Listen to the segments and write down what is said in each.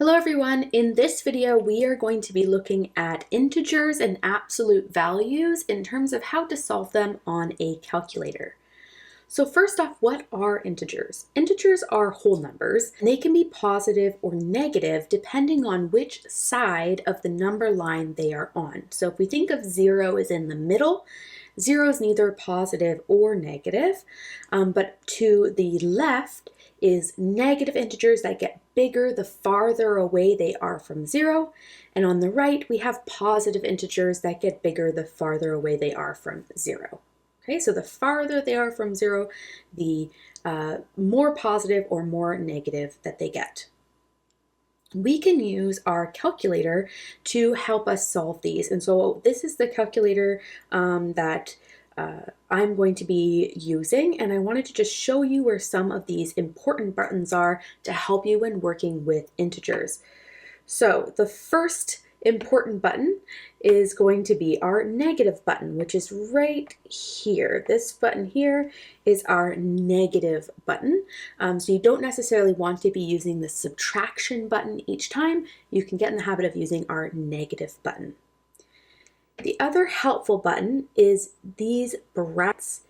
Hello everyone, in this video we are going to be looking at integers and absolute values in terms of how to solve them on a calculator. So first off, what are integers? Integers are whole numbers, and they can be positive or negative depending on which side of the number line they are on. So if we think of 0 as in the middle, 0 is neither positive or negative, but to the left is negative integers that get bigger the farther away they are from 0, and on the right we have positive integers that get bigger the farther away they are from 0. Okay, so the farther they are from 0, the more positive or more negative that they get. We can use our calculator to help us solve these. And so this is the calculator that I'm going to be using, and I wanted to just show you where some of these important buttons are to help you when working with integers. So the first important button is going to be our negative button, which is right here. This button here is our negative button. So you don't necessarily want to be using the subtraction button each time. You can get in the habit of using our negative button. The other helpful button is these brackets.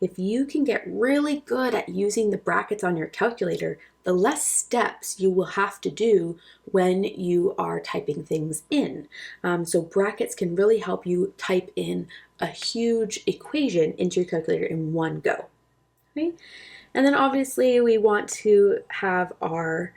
If you can get really good at using the brackets on your calculator, the less steps you will have to do when you are typing things in. So brackets can really help you type in a huge equation into your calculator in one go. Okay? And then obviously we want to have our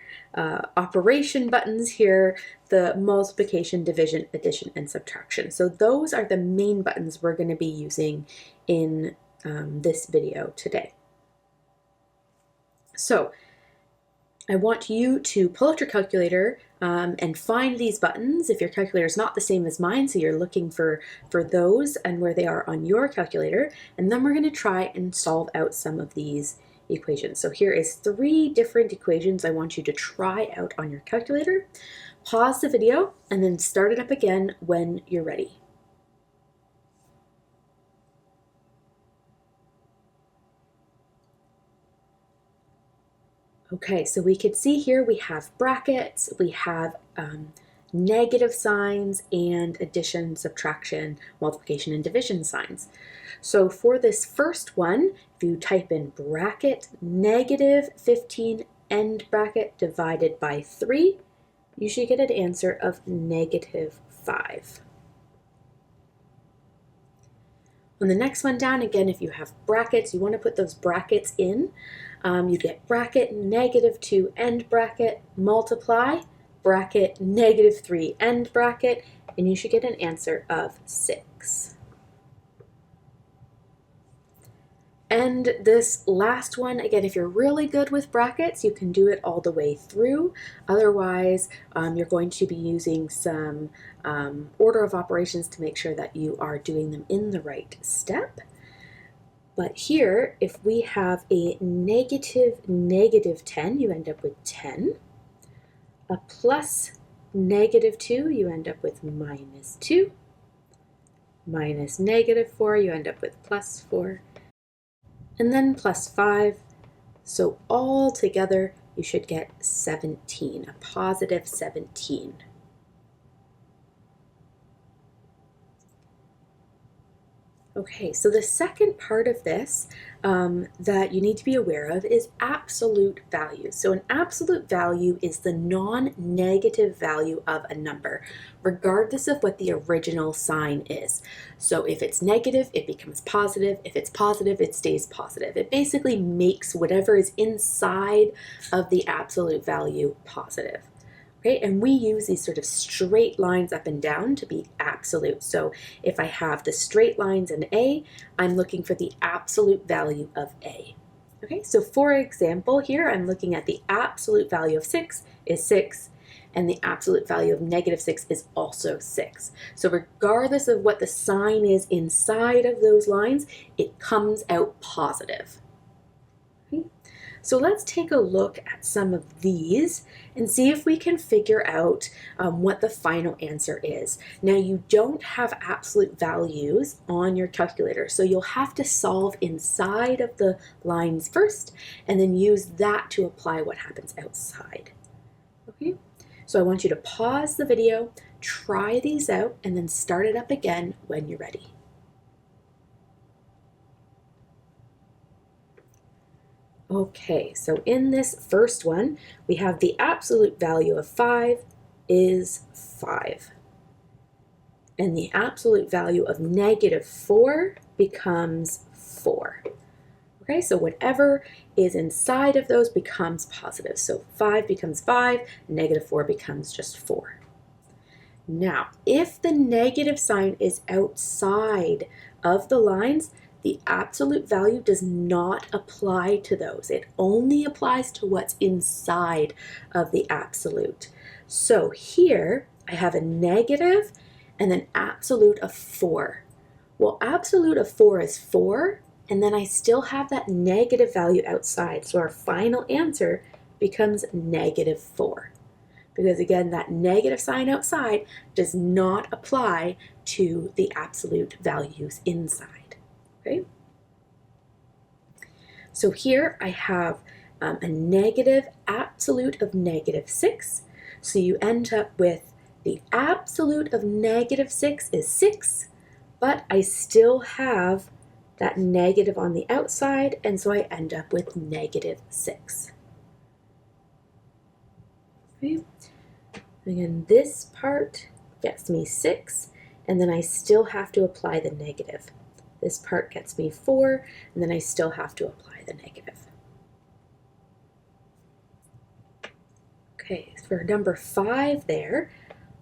operation buttons here, the multiplication, division, addition, and subtraction. So those are the main buttons we're going to be using in this video today. So I want you to pull out your calculator and find these buttons. If your calculator is not the same as mine, so you're looking for those and where they are on your calculator, and then we're going to try and solve out some of these equations. So here is 3 different equations I want you to try out on your calculator. Pause the video and then start it up again when you're ready. Okay, so we can see here we have brackets, we have negative signs, and addition, subtraction, multiplication, and division signs. So for this first one, if you type in bracket negative 15 end bracket divided by 3, you should get an answer of negative 5. On the next one down, again, if you have brackets, you want to put those brackets in. You get bracket negative 2 end bracket multiply bracket negative 3 end bracket, and you should get an answer of 6. And this last one, again, if you're really good with brackets, you can do it all the way through. Otherwise, you're going to be using some order of operations to make sure that you are doing them in the right step. But here, if we have a negative 10, you end up with 10. A plus negative 2, you end up with minus 2. Minus negative 4, you end up with plus 4. And then plus 5. So all together, you should get 17, a positive 17. Okay, so the second part of this that you need to be aware of is absolute value. So an absolute value is the non-negative value of a number, regardless of what the original sign is. So if it's negative, it becomes positive. If it's positive, it stays positive. It basically makes whatever is inside of the absolute value positive. Okay, and we use these sort of straight lines up and down to be absolute. So if I have the straight lines in A, I'm looking for the absolute value of A. Okay, so for example here, I'm looking at the absolute value of 6 is 6, and the absolute value of negative 6 is also 6. So regardless of what the sign is inside of those lines, it comes out positive. So let's take a look at some of these and see if we can figure out what the final answer is. Now, you don't have absolute values on your calculator, so you'll have to solve inside of the lines first and then use that to apply what happens outside. Okay, So I want you to pause the video, try these out, and then start it up again when you're ready. Okay, so in this first one, we have the absolute value of 5 is 5. And the absolute value of -4 becomes 4. Okay, so whatever is inside of those becomes positive. So 5 becomes 5, -4 becomes just 4. Now, if the negative sign is outside of the lines, the absolute value does not apply to those. It only applies to what's inside of the absolute. So here I have a negative and then absolute of 4. Well, absolute of 4 is 4, and then I still have that negative value outside. So our final answer becomes -4. Because again, that negative sign outside does not apply to the absolute values inside. Okay? So here I have a negative absolute of -6. So you end up with the absolute of -6 is 6, but I still have that negative on the outside, and so I end up with -6. Okay. Again, this part gets me 6, and then I still have to apply the negative. This part gets me 4, and then I still have to apply the negative. Okay, for number 5 there,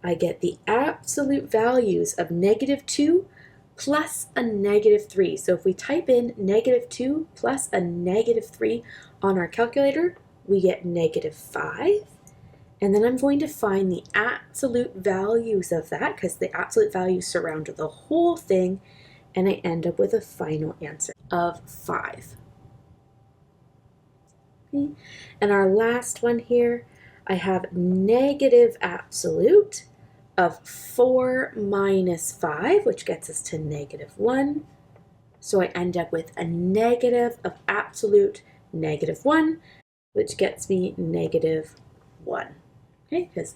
I get the absolute values of -2 plus a -3. So if we type in -2 plus a -3 on our calculator, we get -5. And then I'm going to find the absolute values of that, because the absolute values surround the whole thing, and I end up with a final answer of 5. Okay. And our last one here, I have negative absolute of 4 minus 5, which gets us to -1. So I end up with a negative of absolute -1, which gets me -1. Okay, because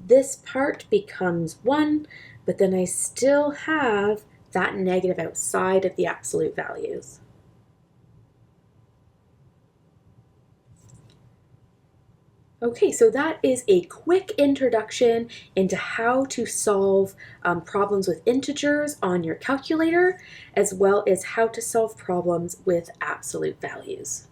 this part becomes 1, but then I still have that negative outside of the absolute values. Okay, so that is a quick introduction into how to solve problems with integers on your calculator, as well as how to solve problems with absolute values.